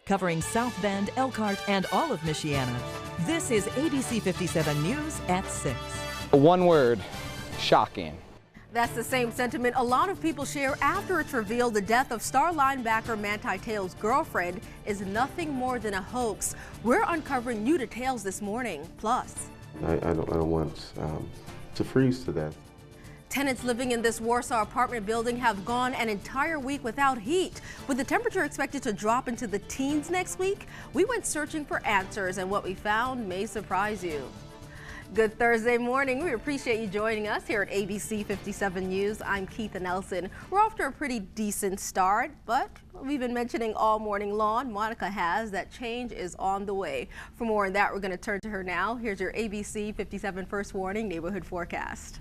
covering South Bend, Elkhart, and all of Michiana. This is ABC 57 News at 6. One word, shocking. That's the same sentiment a lot of people share after it's revealed the death of star linebacker Manti Te'o's girlfriend is nothing more than a hoax. We're uncovering new details this morning. Plus, I don't want to freeze to death. Tenants living in this Warsaw apartment building have gone an entire week without heat. With the temperature expected to drop into the teens next week, we went searching for answers, and what we found may surprise you. Good Thursday morning. We appreciate you joining us here at ABC 57 News. I'm Keitha Nelson. We're off to a pretty decent start, but we've been mentioning all morning long, Monica has, that change is on the way. For more on that, we're going to turn to her now. Here's your ABC 57 First Warning Neighborhood Forecast.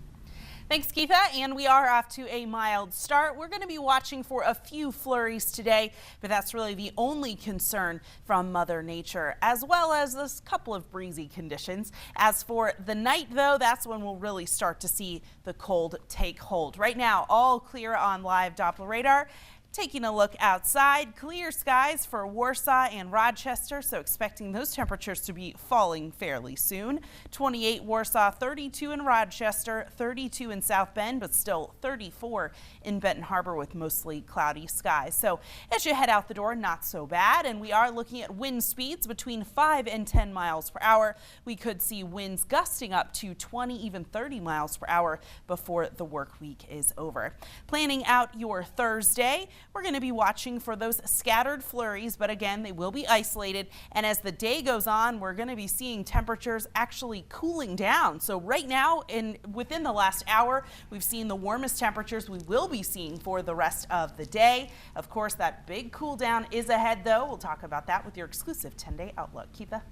Thanks, Keitha, and we are off to a mild start. We're going to be watching for a few flurries today, but that's really the only concern from Mother Nature, as well as this couple of breezy conditions. As for the night, though, that's when we'll really start to see the cold take hold. Right now, all clear on live Doppler radar. Taking a look outside, clear skies for Warsaw and Rochester, so expecting those temperatures to be falling fairly soon. 28 Warsaw, 32 in Rochester, 32 in South Bend, but still 34 in Benton Harbor with mostly cloudy skies. So as you head out the door, not so bad. And we are looking at wind speeds between 5 and 10 miles per hour. We could see winds gusting up to 20, even 30 miles per hour before the work week is over. Planning out your Thursday, we're going to be watching for those scattered flurries, but again, they will be isolated. And as the day goes on, we're going to be seeing temperatures actually cooling down. So right now, within the last hour, we've seen the warmest temperatures we will be seeing for the rest of the day. Of course, that big cool down is ahead, though. We'll talk about that with your exclusive 10-day outlook. Keitha.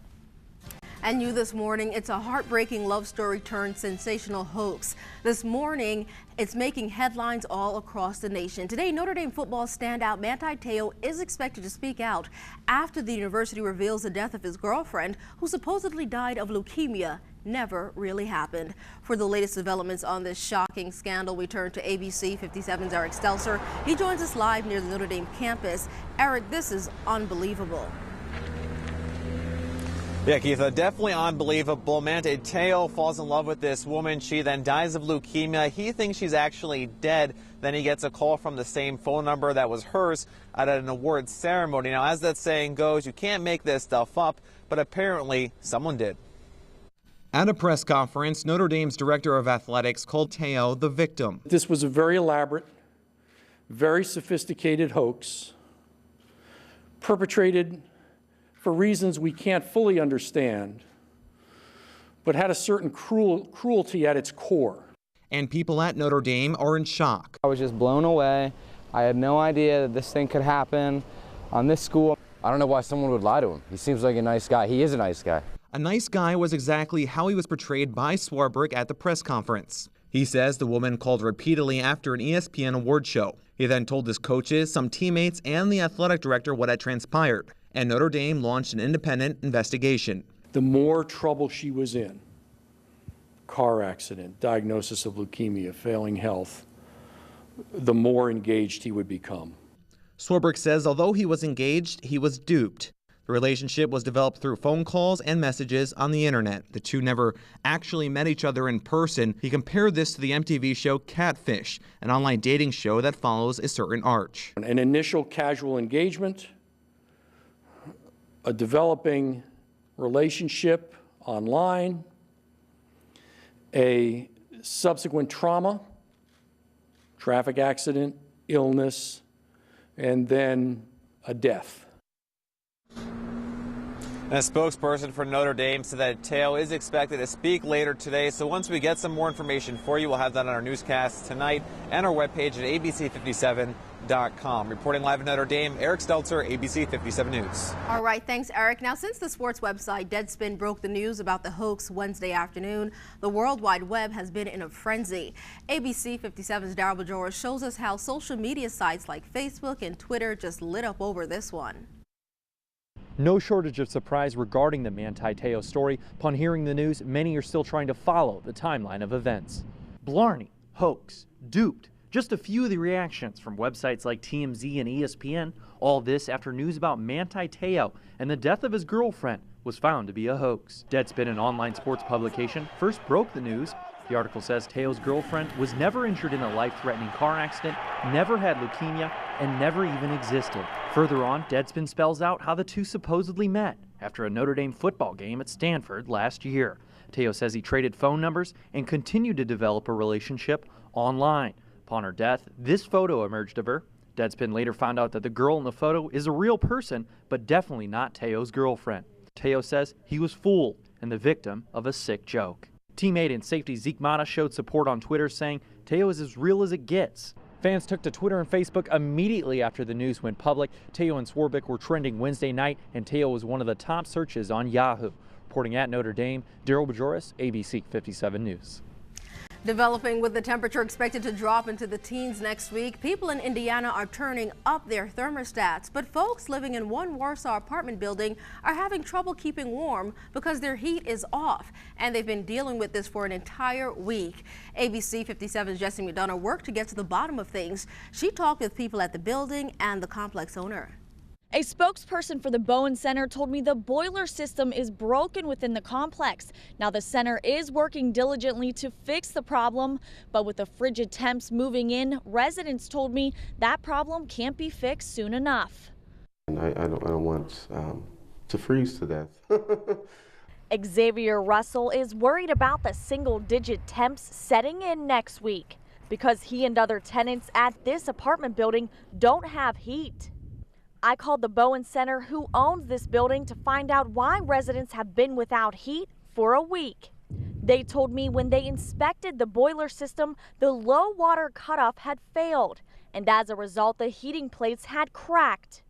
And new this morning, it's a heartbreaking love story turned sensational hoax. This morning, it's making headlines all across the nation. Today, Notre Dame football standout Manti Te'o is expected to speak out after the university reveals the death of his girlfriend, who supposedly died of leukemia. Never really happened. For the latest developments on this shocking scandal, we turn to ABC 57's Eric Stelzer. He joins us live near the Notre Dame campus. Eric, this is unbelievable. Yeah, Keitha, definitely unbelievable. Manti Te'o falls in love with this woman. She then dies of leukemia. He thinks she's actually dead. Then he gets a call from the same phone number that was hers at an awards ceremony. Now, as that saying goes, you can't make this stuff up, but apparently someone did. At a press conference, Notre Dame's director of athletics called Te'o the victim. This was a very elaborate, very sophisticated hoax perpetrated for reasons we can't fully understand, but had a certain cruelty at its core. And people at Notre Dame are in shock. I was just blown away. I had no idea that this thing could happen on this school. I don't know why someone would lie to him. He seems like a nice guy. He is a nice guy. A nice guy was exactly how he was portrayed by Swarbrick at the press conference. He says the woman called repeatedly after an ESPN award show. He then told his coaches, some teammates, and the athletic director what had transpired. And Notre Dame launched an independent investigation. The more trouble she was in, car accident, diagnosis of leukemia, failing health, the more engaged he would become. Swarbrick says although he was engaged, he was duped. The relationship was developed through phone calls and messages on the internet. The two never actually met each other in person. He compared this to the MTV show Catfish, an online dating show that follows a certain arch. An initial casual engagement, a developing relationship online, a subsequent trauma, traffic accident, illness, and then a death. And a spokesperson for Notre Dame said that Te'o is expected to speak later today. So once we get some more information for you, we'll have that on our newscast tonight and our webpage at abc57.com. Reporting live in Notre Dame, Eric Stelzer, ABC 57 News. All right, thanks, Eric. Now, since the sports website Deadspin broke the news about the hoax Wednesday afternoon, the World Wide Web has been in a frenzy. ABC 57's Daryl Bajora shows us how social media sites like Facebook and Twitter just lit up over this one. No shortage of surprise regarding the Manti Te'o story. Upon hearing the news, many are still trying to follow the timeline of events. Blarney, hoax, duped. Just a few of the reactions from websites like TMZ and ESPN. All this after news about Manti Te'o and the death of his girlfriend was found to be a hoax. Deadspin, an online sports publication, first broke the news. The article says Te'o's girlfriend was never injured in a life-threatening car accident, never had leukemia, and never even existed. Further on, Deadspin spells out how the two supposedly met after a Notre Dame football game at Stanford last year. Te'o says he traded phone numbers and continued to develop a relationship online. Upon her death, this photo emerged of her. Deadspin later found out that the girl in the photo is a real person, but definitely not Te'o's girlfriend. Te'o says he was fooled and the victim of a sick joke. Teammate and safety Zeke Mata showed support on Twitter, saying Te'o is as real as it gets. Fans took to Twitter and Facebook immediately after the news went public. Te'o and Swarbrick were trending Wednesday night, and Te'o was one of the top searches on Yahoo. Reporting at Notre Dame, Daryl Bajoris, ABC 57 News. Developing with the temperature expected to drop into the teens next week, people in Indiana are turning up their thermostats. But folks living in one Warsaw apartment building are having trouble keeping warm because their heat is off. And they've been dealing with this for an entire week. ABC 57's Jessie McDonough worked to get to the bottom of things. She talked with people at the building and the complex owner. A spokesperson for the Bowen Center told me the boiler system is broken within the complex. Now the center is working diligently to fix the problem, but with the frigid temps moving in, residents told me that problem can't be fixed soon enough. And I don't want to freeze to death. Xavier Russell is worried about the single-digit temps setting in next week because he and other tenants at this apartment building don't have heat. I called the Bowen Center, who owns this building, to find out why residents have been without heat for a week. They told me when they inspected the boiler system, the low water cutoff had failed, and as a result, the heating plates had cracked.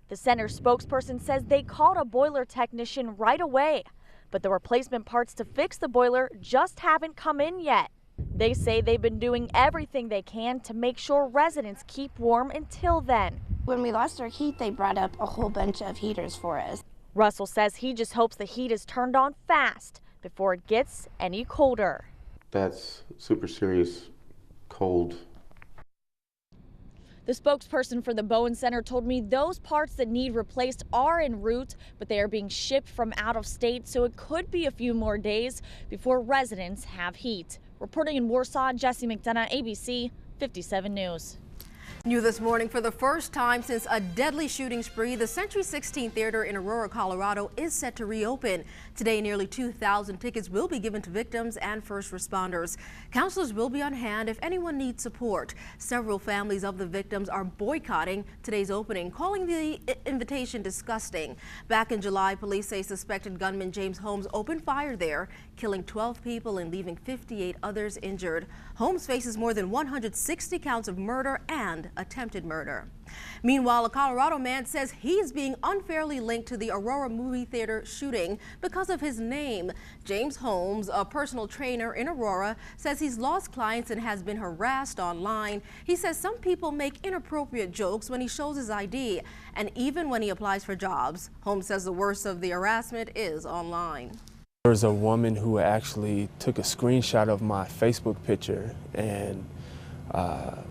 The center spokesperson says they called a boiler technician right away, but the replacement parts to fix the boiler just haven't come in yet. They say they've been doing everything they can to make sure residents keep warm until then. When we lost our heat, they brought up a whole bunch of heaters for us. Russell says he just hopes the heat is turned on fast before it gets any colder. That's super serious cold. The spokesperson for the Bowen Center told me those parts that need replaced are en route, but they are being shipped from out of state, so it could be a few more days before residents have heat. Reporting in Warsaw, Jessie McDonough, ABC 57 News. New this morning, for the first time since a deadly shooting spree, the Century 16 Theater in Aurora, Colorado is set to reopen. Today, nearly 2,000 tickets will be given to victims and first responders. Counselors will be on hand if anyone needs support. Several families of the victims are boycotting today's opening, calling the invitation disgusting. Back in July, police say suspected gunman James Holmes opened fire there, killing 12 people and leaving 58 others injured. Holmes faces more than 160 counts of murder and attempted murder. Meanwhile, a Colorado man says he's being unfairly linked to the Aurora movie theater shooting because of his name. James Holmes, a personal trainer in Aurora, says he's lost clients and has been harassed online. He says some people make inappropriate jokes when he shows his ID and even when he applies for jobs. Holmes says the worst of the harassment is online. There was a woman who actually took a screenshot of my Facebook picture and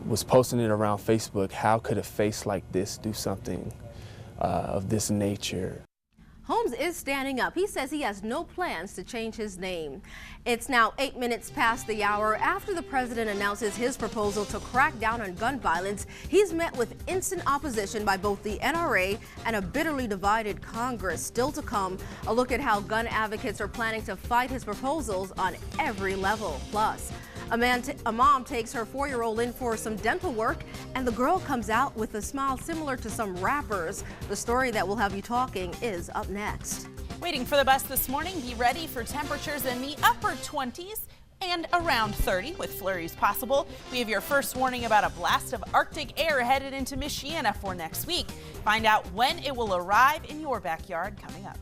was posting it around Facebook. How could a face like this do something of this nature? Holmes is standing up. He says he has no plans to change his name. It's now 8 minutes past the hour. After the president announces his proposal to crack down on gun violence, he's met with instant opposition by both the NRA and a bitterly divided Congress. Still to come, a look at how gun advocates are planning to fight his proposals on every level. Plus, a mom takes her 4-year-old in for some dental work, and the girl comes out with a smile similar to some rappers. The story that will have you talking is up next. Waiting for the bus this morning, be ready for temperatures in the upper 20s and around 30 with flurries possible. We have your first warning about a blast of Arctic air headed into Michiana for next week. Find out when it will arrive in your backyard coming up.